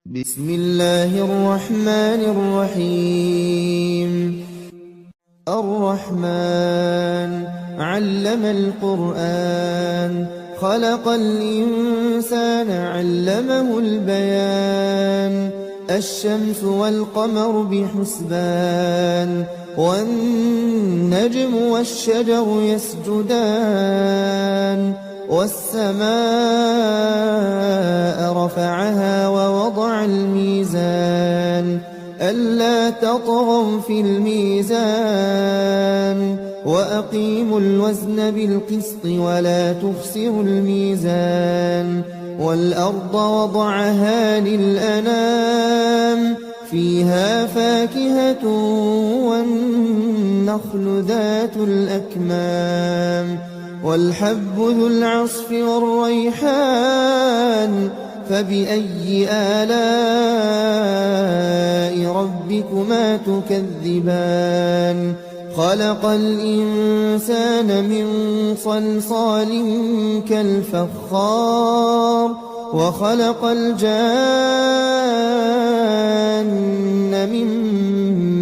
بسم الله الرحمن الرحيم. الرحمن علم القرآن، خلق الإنسان علمه البيان. الشمس والقمر بحسبان، والنجم والشجر يسجدان. والسماء رفعها ووضع الميزان، ألا تطغوا في الميزان. وأقيموا الوزن بالقسط ولا تخسروا الميزان. والأرض وضعها للأنام، فيها فاكهة والنخل ذات الأكمام. والحب ذو العصف والريحان، فبأي آلاء ربكما تكذبان. خلق الإنسان من صلصال كالفخار، وخلق الجان من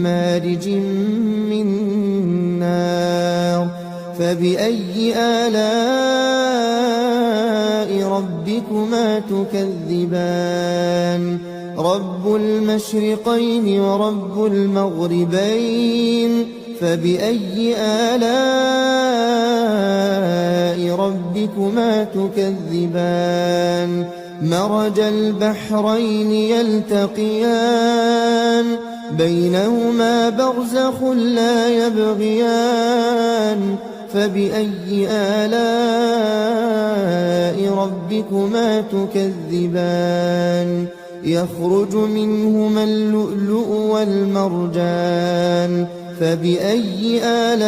مارج من نار. فبأي آلاء ربكما تكذبان. رب المشرقين ورب المغربين، فبأي آلاء ربكما تكذبان. مرج البحرين يلتقيان، بينهما برزخ لا يبغيان. فبأي آلاء ربكما تكذبان. يخرج منهما اللؤلؤ والمرجان، فبأي آلاء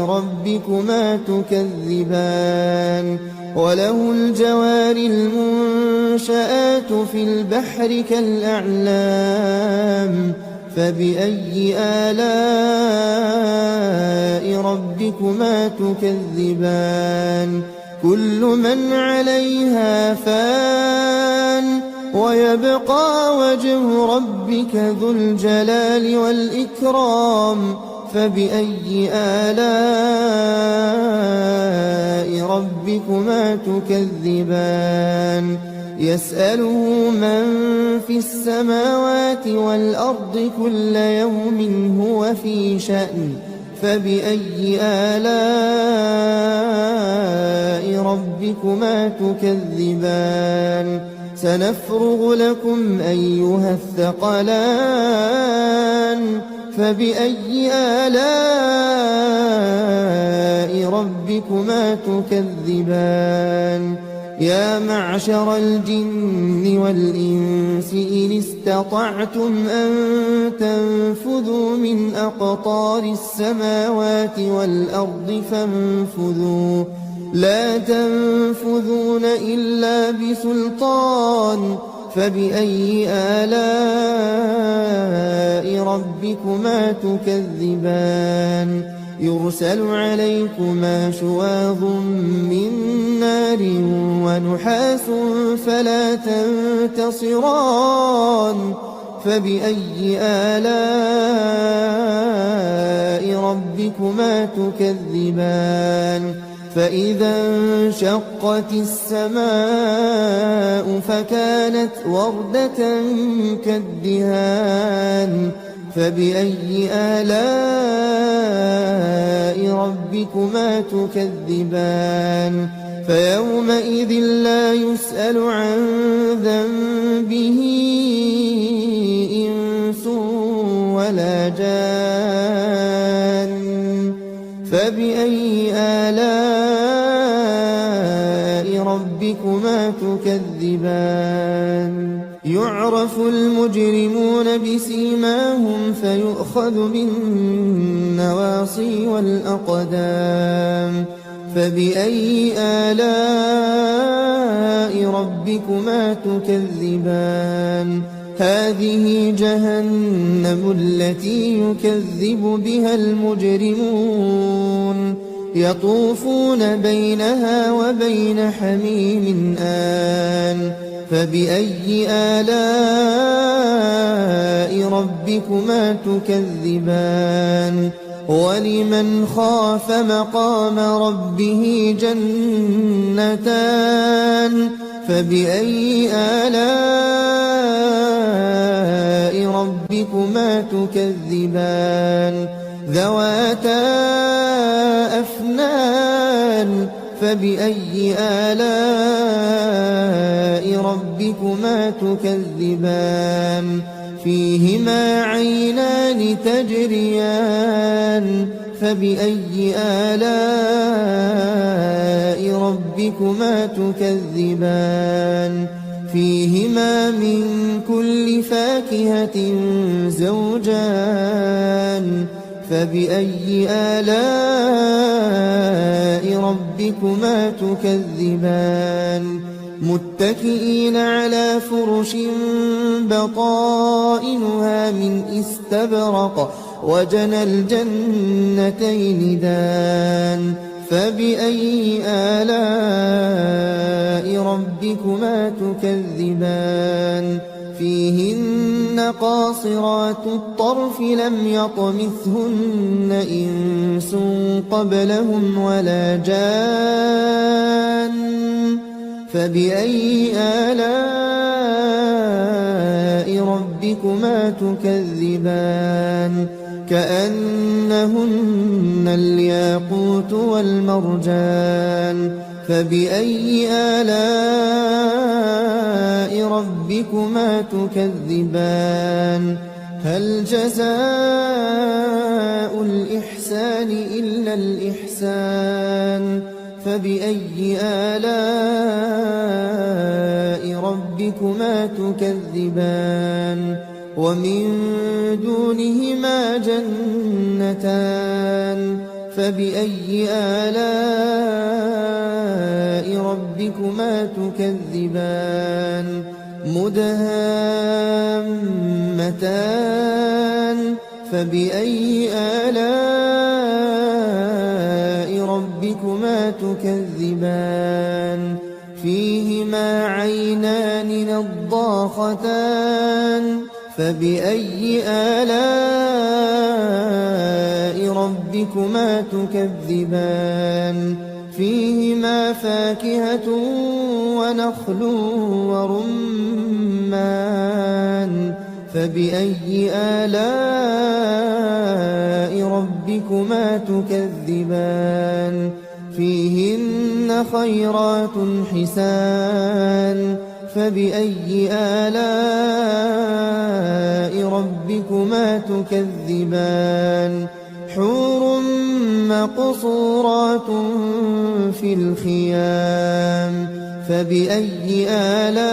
ربكما تكذبان. وله الجوار المنشآت في البحر كالأعلام، فبأي آلاء ربكما تكذبان. كل من عليها فان، ويبقى وجه ربك ذو الجلال والإكرام. فبأي آلاء ربكما تكذبان. يسأله من في السماوات والأرض كل يوم هو في شأن. فبأي آلاء ربكما تكذبان. سنفرغ لكم أيها الثقلان. فبأي آلاء ربكما تكذبان. يا معشر الجن والإنس إن استطعتم أن تنفذوا من أقطار السماوات والأرض فانفذوا، لا تنفذون إلا بسلطان. فبأي آلاء ربكما تكذبان. يرسل عليكما شواظ من نار ونحاس فلا تنتصران. فبأي آلاء ربكما تكذبان. فإذا انشقت السماء فكانت وردة كالدهان. فبأي آلاء ربكما تكذبان. فيومئذ لا يسأل عن ذنبه إنس ولا جان. فبأي آلاء ربكما تكذبان. يعرف المجرمون بسيماهم فيؤخذ بالنواصي والأقدام. فبأي آلاء ربكما تكذبان. هذه جهنم التي يكذب بها المجرمون، يطوفون بينها وبين حميم آن فبأي آلاء ربكما تكذبان ولمن خاف مقام ربه جنتان فبأي آلاء ربكما تكذبان ذواتا أفنان فبأي آلاء ربكما تكذبان فيهما عينان تجريان فبأي آلاء ربكما تكذبان فيهما من كل فاكهة زوجان فبأي آلاء ربكما تكذبان متكئين على فرش بطائنها من استبرق وجنى الجنتين دان فبأي آلاء ربكما تكذبان فيهن قاصرات الطرف لم يطمثهن إنس قبلهم ولا جان فبأي آلاء ربكما تكذبان كأنهن الياقوت والمرجان فبأي آلاء ربكما تكذبان هل جزاء الإحسان إلا الإحسان فبأي آلاء ربكما تكذبان ومن دونهما جنتان فبأي آلاء ربكما تكذبان مدهامتان فبأي آلاء ربكما تكذبان فيهما عينان نضاختان فبأي آلاء ربكما تكذبان فيهما فاكهة ونخل ورمان فبأي آلاء ربكما تكذبان فيهن خيرات حسان فبأي آلاء ربكما تكذبان حور مقصورات في الخيام فبأي آلاء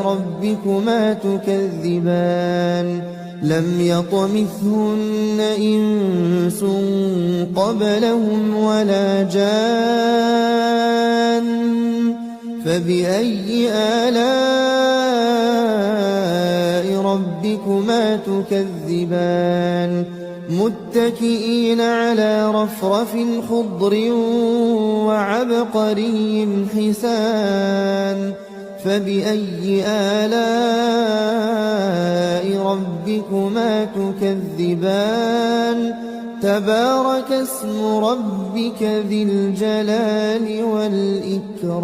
ربكما تكذبان لم يطمثهن إنس قبلهم ولا جان فبأي آلاء ربكما تكذبان متكئين على رفرف خضر وعبقري حسان فبأي آلاء ربكما تكذبان تبارك اسم ربك ذي الجلال والإكرام